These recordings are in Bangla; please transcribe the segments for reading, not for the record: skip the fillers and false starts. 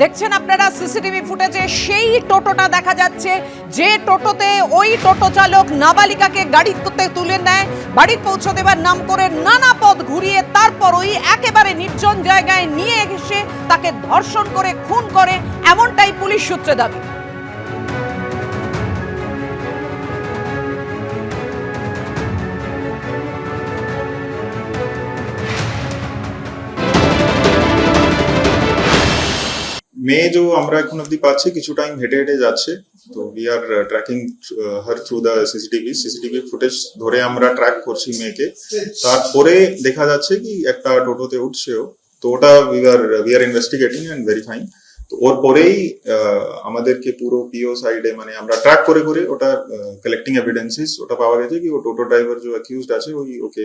দেখছেন আপনারা সিসিটিভি ফুটেজে সেই টোটোটা দেখা যাচ্ছে যে টোটোতে ওই টোটো চালক নাবালিকাকে গাড়িতে তুলে নেয়, বাড়ি পৌঁছে দেবার নাম করে নানা পথ ঘুরিয়ে তারপর ওই একেবারে নির্জন জায়গায় নিয়ে এসে তাকে ধর্ষণ করে খুন করে, এমনটাই পুলিশ সূত্রে দাবি। মেয়ে जो আমরা এখন অবধি পাচ্ছি কিছু টাইম হেঁটে হেঁটে যাচ্ছে, তো we are tracking her through the CCTV footage ধরে আমরা ট্র্যাক করছি মেয়েকে। তারপরে দেখা যাচ্ছে কি একটা টোটোতে উঠছেও, তো ওটা we are investigating and verifying. তো ওর পরেই আমাদেরকে পুরো পিও সাইডে মানে আমরা ট্র্যাক করে করে ওটা কালেক্টিং এভিডেন্সেস ওটা পাওয়া গেছে কি ও টোটো ড্রাইভার যে অ্যাকিউজড আছে ওই ওকে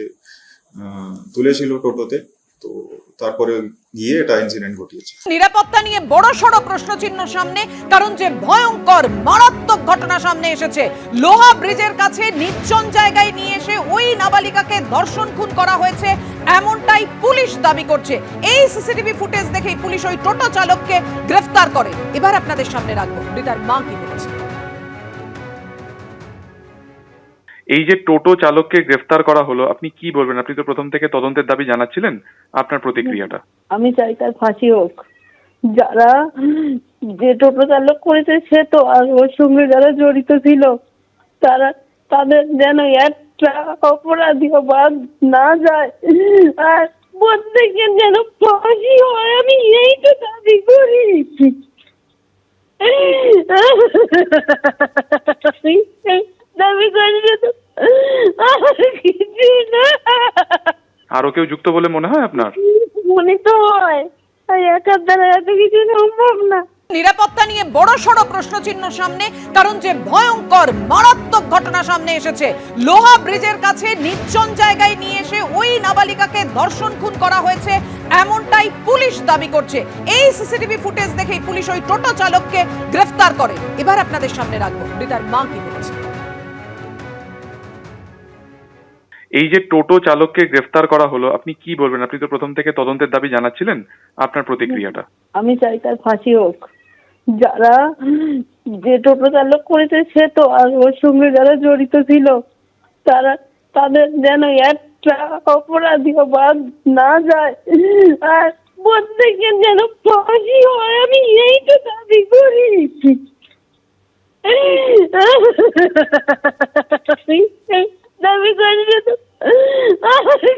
তুলেছিল টোটোতে, তো তারপরে গিয়ে এটা ইনসিডেন্ট ঘটিয়েছে। নিরাপত্তা নিয়ে বড় সড় প্রশ্নচিহ্ন সামনে, কারণ যে ভয়ঙ্কর মারাত্মক ঘটনা সামনে এসেছে। লোহা ব্রিজের কাছে নির্জন জায়গায় নিয়ে এসে ওই নাবালিকাকে ধর্ষণ খুন করা হয়েছে, এমনটাই পুলিশ দাবি করছে। এই সিসিটিভি ফুটেজ দেখেই পুলিশ ওই টোটো চালককে গ্রেফতার করে। এবার আপনাদের সামনে রাখবো মৃতার মা কি বলেছে। এই যে টোটো চালককে গ্রেফতার করা হলো, আপনি কি বলবেন? আপনি তো প্রথম থেকে তদন্তের দাবি জানাচ্ছিলেন, আপনার প্রতিক্রিয়াটা। আমি চাই তার ফাঁসি হোক। যারা যে টোটো চালক করেছে সে তো, আর ওর সঙ্গে যারা জড়িত ছিল তারা, তাদের যেন একটা অপরাধী বাদ না যায়, আর প্রত্যেকের যেন ফাঁসি হয়, আমি এই তো দাবি করি। দাবি করি তো কিছু না। আরো কেউ যুক্ত বলে মনে হয় আপনার? মনে তো হয়, একার দ্বারা এত কিছু সম্ভব না। নিরাপত্তা নিয়ে বড় সড় প্রশ্নচিহ্ন সামনে, কারণ যে ভয়ঙ্কর মারাত্মক ঘটনা সামনে এসেছে। লোহা ব্রিজের কাছে নির্জন জায়গায় নিয়ে এসে ওই নাবালিকাকে ধর্ষণ খুন করা হয়েছে, এমনটাই পুলিশ দাবি করছে। এই সিসিটিভি ফুটেজ দেখেই পুলিশ ওই টোটো চালককে গ্রেফতার করে। এবার আপনাদের সামনে রাখবো মৃতার মা কি বলেছে। এই যে টোটো চালককে গ্রেফতার করা হলো, আপনি কি বলবেন? আপনি তো প্রথম থেকে তদন্তের দাবি জানাচ্ছিলেন, আপনার প্রতিক্রিয়াটা। আমি চাই তার ফাঁসি হোক। যারা যে টোটো চালক করেছে সে তো, আর ওর সঙ্গে যারা জড়িত ছিল তারা, তাদের যেন একটা অপরাধী বাদ না যায়, আর প্রত্যেকের যেন ফাঁসি হয়, আমি এই তো দাবি করি। দাবি করি তো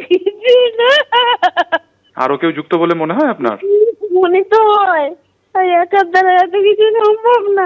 কিছু না। আরো কেউ যুক্ত বলে মনে হয় আপনার? মনে তো হয়, একার দ্বারা এত কিছু সম্ভব না।